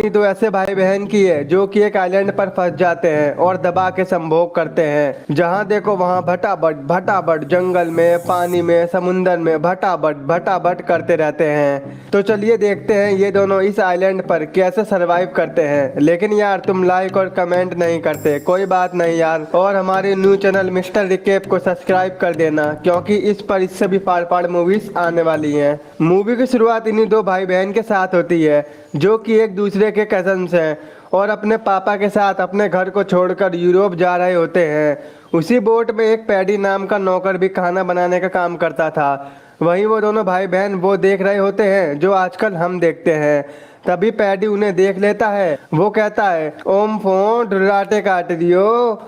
तो ऐसे भाई बहन की है जो कि एक आइलैंड पर फंस जाते हैं और दबा के संभोग करते हैं। जहां देखो वहां भटाभट भटाभट जंगल में, पानी में, समुंदर में भटाभट भटाभट करते रहते हैं। तो चलिए देखते हैं ये दोनों इस आइलैंड पर कैसे सरवाइव करते हैं। लेकिन यार तुम लाइक और कमेंट नहीं करते, कोई बात नहीं यार। और हमारे न्यू चैनल मिस्टर रिकेप को सब्सक्राइब कर देना, क्योंकि इस पर इससे भी फाड़ फाड़ मूवीज आने वाली हैं। मूवी की शुरुआत इन्हीं दो भाई बहन के साथ होती है जो कि एक दूसरे के कजन्स हैं और अपने पापा के साथ अपने घर को छोड़कर यूरोप जा रहे होते हैं। उसी बोट में एक पैडी नाम का नौकर भी खाना बनाने का काम करता था। वहीं वो दोनों भाई बहन वो देख रहे होते हैं जो आजकल हम देखते हैं। तभी पैडी उन्हें देख लेता है। वो कहता है ओम फोन डुराटे काट दियो,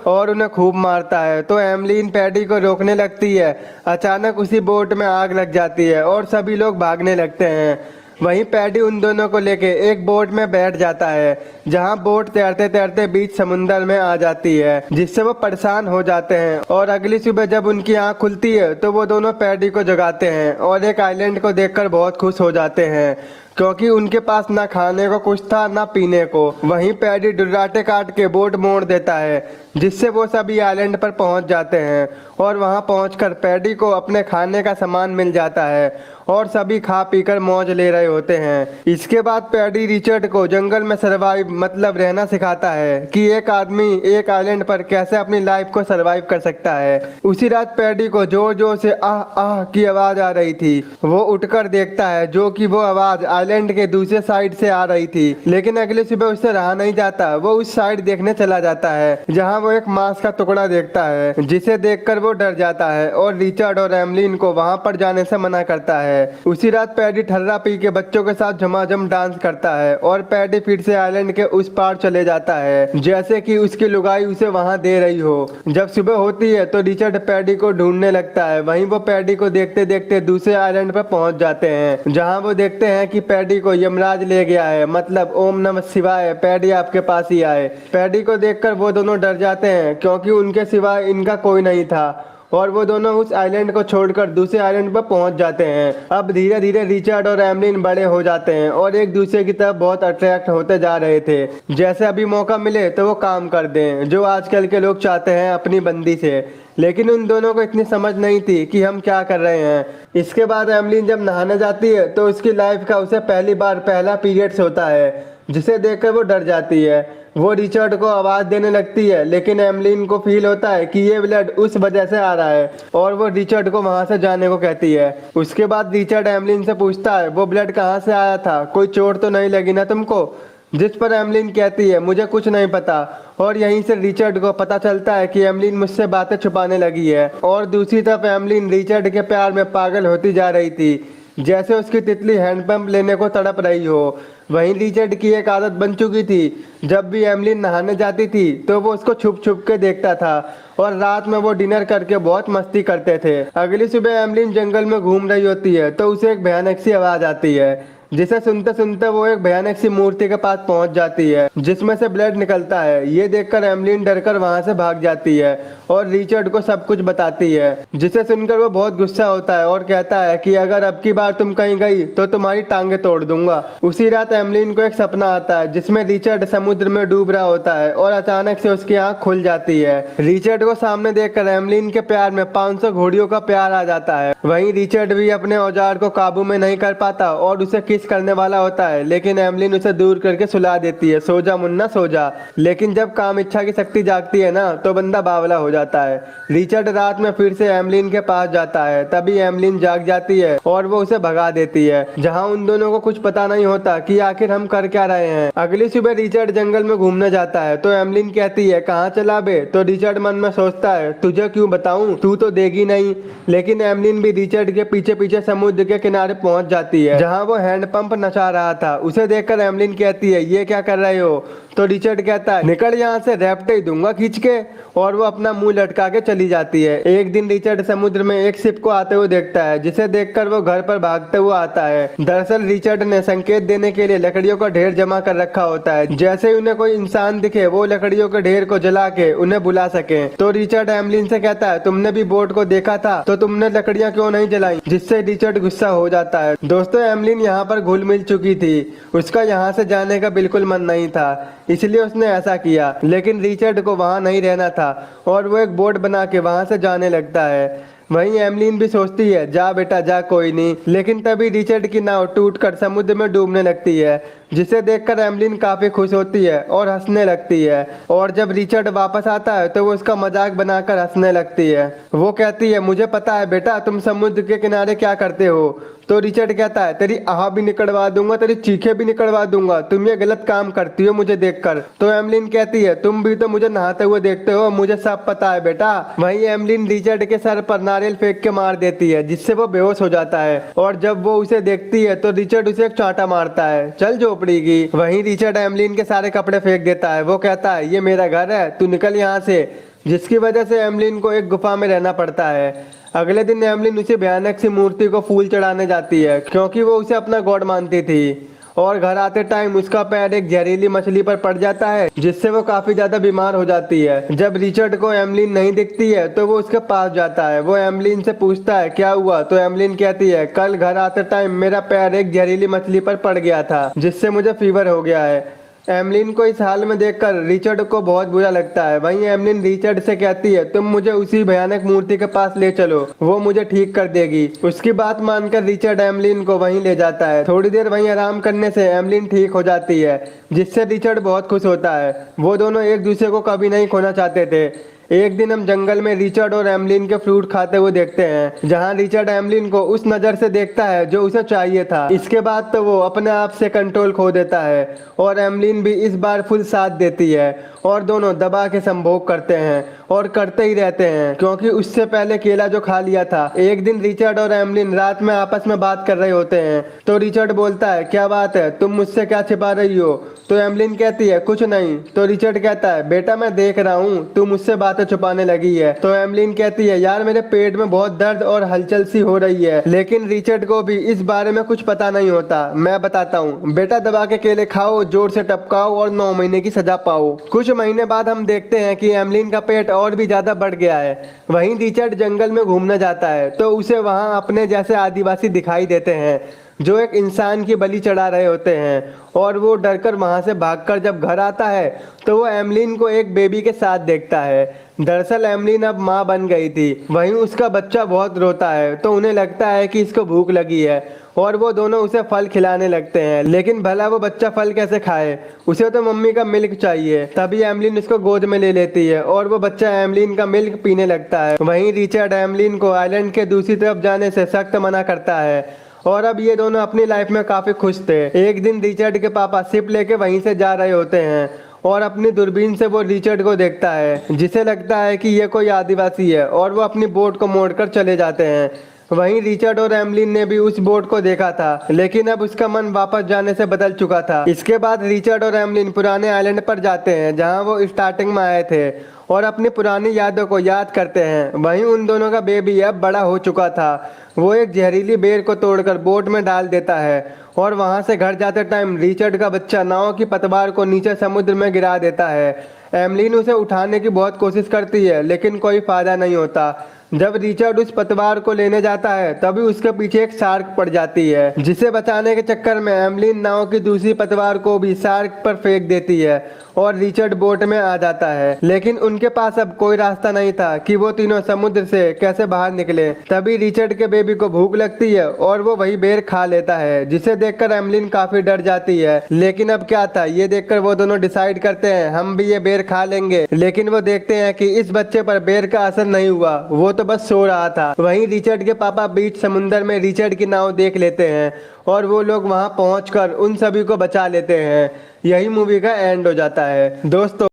और उन्हें खूब मारता है। तो एमलीन पैडी को रोकने लगती है। अचानक उसी बोट में आग लग जाती है और सभी लोग भागने लगते हैं। वहीं पैडी उन दोनों को लेके एक बोट में बैठ जाता है, जहां बोट तैरते तैरते बीच समुंदर में आ जाती है, जिससे वो परेशान हो जाते हैं। और अगली सुबह जब उनकी आंख खुलती है तो वो दोनों पैडी को जगाते हैं और एक आइलैंड को देखकर बहुत खुश हो जाते हैं, क्योंकि उनके पास ना खाने को कुछ था ना पीने को। वहीं पैडी डुर्राटे काट के बोट मोड़ देता है, जिससे वो सभी आइलैंड पर पहुंच जाते हैं। और वहां पहुंचकर पैडी को अपने खाने का सामान मिल जाता है और सभी खा पीकर मौज ले रहे होते हैं। इसके बाद पैडी रिचर्ड को जंगल में सरवाइव मतलब रहना सिखाता है कि एक आदमी एक आइलैंड पर कैसे अपनी लाइफ को सरवाइव कर सकता है। उसी रात पैडी को जोर जोर से आह आह की आवाज आ रही थी। वो उठकर देखता है जो कि वो आवाज आइलैंड के दूसरे साइड से आ रही थी। लेकिन अगली सुबह उससे रहा नहीं जाता। वो उस साइड देखने चला जाता है जहाँ वो एक मांस का टुकड़ा देखता है, जिसे देखकर वो डर जाता है और रिचर्ड और एमलीन को वहां पर जाने से मना करता है। उसी रात पैडी ठर्रा पी के बच्चों के साथ झमाझम डांस करता है और पैडी फिर से आइलैंड के उस पार चले जाता है, जैसे कि उसकी लुगाई उसे वहां दे रही हो। जब सुबह होती है तो रिचर्ड पैडी को ढूंढने लगता है। वहीं वो पैडी को देखते देखते दूसरे आइलैंड पर पहुंच जाते हैं, जहां वो देखते हैं कि पैडी को यमराज ले गया है, मतलब ओम नमः शिवाय, पैडी आपके पास ही आए। पैडी को देखकर वो दोनों डर जाते हैं, क्योंकि उनके सिवाय इनका कोई नहीं था। और वो दोनों उस आइलैंड को छोड़कर दूसरे आइलैंड पर पहुंच जाते हैं। अब धीरे धीरे रिचर्ड और एमलीन बड़े हो जाते हैं और एक दूसरे की तरफ बहुत अट्रैक्ट होते जा रहे थे। जैसे अभी मौका मिले तो वो काम कर दें, जो आजकल के लोग चाहते हैं अपनी बंदी से। लेकिन उन दोनों को इतनी समझ नहीं थी कि हम क्या कर रहे हैं। इसके बाद एमलीन जब नहाने जाती है तो उसकी लाइफ का उसे पहली बार पहला पीरियड्स होता है, जिसे देखकर वो डर जाती है। वो रिचर्ड को आवाज देने लगती है, लेकिन एमलीन को फील होता है कि ये ब्लड उस वजह से आ रहा है और वो रिचर्ड को वहां से जाने को कहती है। उसके बाद रिचर्ड एमलीन से पूछता है वो ब्लड कहाँ से आया था, कोई चोट तो नहीं लगी ना तुमको? जिस पर एमलीन कहती है मुझे कुछ नहीं पता। और यहीं से रिचर्ड को पता चलता है कि एमलीन मुझसे बातें छुपाने लगी है। और दूसरी तरफ एमलीन रिचर्ड के प्यार में पागल होती जा रही थी, जैसे उसकी तितली हैंडपंप लेने को तड़प रही हो। वहीं रिचर्ड की एक आदत बन चुकी थी, जब भी एमलीन नहाने जाती थी तो वो उसको छुप छुप के देखता था और रात में वो डिनर करके बहुत मस्ती करते थे। अगली सुबह एमलीन जंगल में घूम रही होती है तो उसे एक भयानक सी आवाज आती है, जिसे सुनते सुनते वो एक भयानक सी मूर्ति के पास पहुंच जाती है, जिसमें से ब्लड निकलता है। ये देखकर एमलीन डरकर वहां से भाग जाती है और रिचर्ड को सब कुछ बताती है, जिसे सुनकर वो बहुत गुस्सा होता है और कहता है कि अगर अब की बार तुम कहीं गई तो तुम्हारी टांगे तोड़ दूंगा। उसी रात एमलीन को एक सपना आता है जिसमें रिचर्ड समुद्र में डूब रहा होता है और अचानक से उसकी आंख खुल जाती है। रिचर्ड को सामने देखकर एमलीन के प्यार में 500 घोड़ियों का प्यार आ जाता है। वहीं रिचर्ड भी अपने औजार को काबू में नहीं कर पाता और उसे किस करने वाला होता है, लेकिन एमलीन उसे दूर करके सुला देती है, सो जा मुन्ना सो जा। लेकिन जब काम इच्छा की शक्ति जागती है ना तो बंदा बावला हो जाता है। रिचर्ड रात में फिर से एमलीन के पास जाता है, तभी एमलीन जाग जाती है और वो उसे भगा देती है, जहाँ उन दोनों को कुछ पता नहीं होता कि आखिर हम कर क्या रहे हैं। अगली सुबह रिचर्ड जंगल में घूमने जाता है तो एमलीन कहती है कहाँ चला बे? तो रिचर्ड मन में सोचता है तुझे क्यों बताऊं, तू तो देगी नहीं। लेकिन एमलीन भी रिचर्ड के पीछे पीछे समुद्र के किनारे पहुंच जाती है, जहाँ वो हैंड पंप नचा रहा था। उसे देखकर एमलीन कहती है ये क्या कर रहे हो, तो रिचर्ड कहता है निकल यहाँ से, रैप्टे ही दूंगा खींच के, और वो अपना मुंह लटका के चली जाती है। एक दिन रिचर्ड समुद्र में एक शिप को आते हुए देखता है, जिसे देखकर वो घर पर भागते हुए आता है। दरअसल रिचर्ड ने संकेत देने के लिए लकड़ियों का ढेर जमा कर रखा होता है, जैसे ही उन्हें कोई इंसान दिखे वो लकड़ियों के ढेर को जला के उन्हें बुला सके। तो रिचर्ड एमलिन से कहता है तुमने भी बोट को देखा था, तो तुमने लकड़ियां क्यों नहीं जलाई, जिससे रिचर्ड गुस्सा हो जाता है। दोस्तों एमलिन यहाँ पर घुल मिल चुकी थी, उसका यहाँ से जाने का बिल्कुल मन नहीं था, इसलिए उसने ऐसा किया। लेकिन रिचर्ड को वहाँ नहीं रहना था और वो एक बोट बना के वहाँ से जाने लगता है। वहीं एमलिन भी सोचती है जा बेटा जा, कोई नहीं। लेकिन तभी रिचर्ड की नाव टूटकर समुद्र में डूबने लगती है, जिसे देखकर एमलिन काफी खुश होती है और हंसने लगती है। और जब रिचर्ड वापस आता है तो वो उसका मजाक बनाकर हंसने लगती है। वो कहती है मुझे पता है बेटा तुम समुद्र के किनारे क्या करते हो। तो रिचर्ड कहता है तेरी आह भी निकलवा दूंगा, तेरी चीखें भी निकलवा दूंगा, तुम ये गलत काम करती हो मुझे देखकर। तो एमलिन कहती है तुम भी तो मुझे नहाते हुए देखते हो, मुझे सब पता है बेटा। वहीं एमलिन रिचर्ड के सर पर नारियल फेंक के मार देती है, जिससे वो बेहोश हो जाता है। और जब वो उसे देखती है तो रिचर्ड उसे एक चांटा मारता है, चल झोपड़ी की। वहीं रिचर्ड एमलिन के सारे कपड़े फेंक देता है। वो कहता है ये मेरा घर है, तू निकल यहाँ से, जिसकी वजह से एमलिन को एक गुफा में रहना पड़ता है। अगले दिन एमलिन उसी भयानक सी मूर्ति को फूल चढ़ाने जाती है, क्योंकि वो उसे अपना गॉड मानती थी। और घर आते टाइम उसका पैर एक जहरीली मछली पर पड़ जाता है, जिससे वो काफी ज्यादा बीमार हो जाती है। जब रिचर्ड को एमलिन नहीं दिखती है तो वो उसके पास जाता है। वो एमलिन से पूछता है क्या हुआ, तो एमलिन कहती है कल घर आते टाइम मेरा पैर एक जहरीली मछली पर पड़ गया था, जिससे मुझे फीवर हो गया है। एमलिन को इस हाल में देखकर रिचर्ड को बहुत बुरा लगता है। वहीं एमलिन रिचर्ड से कहती है तुम मुझे उसी भयानक मूर्ति के पास ले चलो, वो मुझे ठीक कर देगी। उसकी बात मानकर रिचर्ड एमलिन को वहीं ले जाता है। थोड़ी देर वहीं आराम करने से एमलिन ठीक हो जाती है, जिससे रिचर्ड बहुत खुश होता है। वो दोनों एक दूसरे को कभी नहीं खोना चाहते थे। एक दिन हम जंगल में रिचर्ड और एमलिन के फ्रूट खाते हुए देखते हैं, जहां रिचर्ड एमलिन को उस नजर से देखता है जो उसे चाहिए था। इसके बाद तो वो अपने आप से कंट्रोल खो देता है और एमलिन भी इस बार फुल साथ देती है और दोनों दबा के संभोग करते हैं और करते ही रहते हैं, क्योंकि उससे पहले केला जो खा लिया था। एक दिन रिचर्ड और एमलिन रात में आपस में बात कर रहे होते हैं, तो रिचर्ड बोलता है क्या बात है, तुम मुझसे क्या छिपा रही हो। तो एमलिन कहती है कुछ नहीं। तो रिचर्ड कहता है बेटा मैं देख रहा हूँ तू मुझसे बातें छुपाने लगी है। तो एमलिन कहती है यार मेरे पेट में बहुत दर्द और हलचल सी हो रही है। लेकिन रिचर्ड को भी इस बारे में कुछ पता नहीं होता। मैं बताता हूँ बेटा, दबा के केले खाओ, जोर से टपकाओ और 9 महीने की सजा पाओ। कुछ महीने बाद हम देखते हैं कि एमलिन का पेट और भी ज्यादा बढ़ गया है। वहीं रिचर्ड जंगल में घूमने जाता है तो उसे वहां अपने जैसे आदिवासी दिखाई देते हैं, जो एक इंसान की बलि चढ़ा रहे होते हैं। और वो डरकर वहां से भागकर जब घर आता है तो वो एमलिन को एक बेबी के साथ देखता है। दरअसल एमलिन अब माँ बन गई थी। वहीं उसका बच्चा बहुत रोता है, तो उन्हें लगता है कि इसको भूख लगी है और वो दोनों उसे फल खिलाने लगते हैं। लेकिन भला वो बच्चा फल कैसे खाए, उसे तो मम्मी का मिल्क चाहिए। तभी एमलिन उसको गोद में ले लेती है और वो बच्चा एमलिन का मिल्क पीने लगता है। वहीं रिचर्ड एमलिन को आइलैंड के दूसरी तरफ जाने से सख्त मना करता है और अब ये दोनों अपनी लाइफ में काफी खुश थे। एक दिन रिचर्ड के पापा शिप लेके वहीं से जा रहे होते हैं और अपनी दूरबीन से वो रिचर्ड को देखता है, जिसे लगता है कि ये कोई आदिवासी है, और वो अपनी बोट को मोड़कर चले जाते हैं। वहीं रिचर्ड और एमलिन ने भी उस बोट को देखा था, लेकिन अब उसका मन वापस जाने से बदल चुका था। इसके बाद रिचर्ड और एमलिन पुराने आइलैंड पर जाते हैं, जहां वो स्टार्टिंग में आए थे, और अपनी पुरानी यादों को याद करते हैं। वहीं उन दोनों का बेबी अब बड़ा हो चुका था। वो एक जहरीली बेर को तोड़कर बोट में डाल देता है और वहां से घर जाते टाइम रिचर्ड का बच्चा नाव की पतवार को नीचे समुद्र में गिरा देता है। एमलिन उसे उठाने की बहुत कोशिश करती है, लेकिन कोई फायदा नहीं होता। जब रिचर्ड उस पतवार को लेने जाता है तभी उसके पीछे एक शार्क पड़ जाती है, जिसे बचाने के चक्कर में एमलिन नाव की दूसरी पतवार को भी शार्क पर फेंक देती है और रिचर्ड बोट में आ जाता है। लेकिन उनके पास अब कोई रास्ता नहीं था कि वो तीनों समुद्र से कैसे बाहर निकले। तभी रिचर्ड के बेबी को भूख लगती है और वो वही बेर खा लेता है, जिसे देखकर एमलिन काफी डर जाती है। लेकिन अब क्या था, ये देखकर वो दोनों डिसाइड करते हैं हम भी ये बेर खा लेंगे। लेकिन वो देखते हैं कि इस बच्चे पर बेर का असर नहीं हुआ, वो तो बस सो रहा था। वहीं रिचर्ड के पापा बीच समुंदर में रिचर्ड की नाव देख लेते हैं और वो लोग वहां पहुंचकर उन सभी को बचा लेते हैं। यही मूवी का एंड हो जाता है दोस्तों।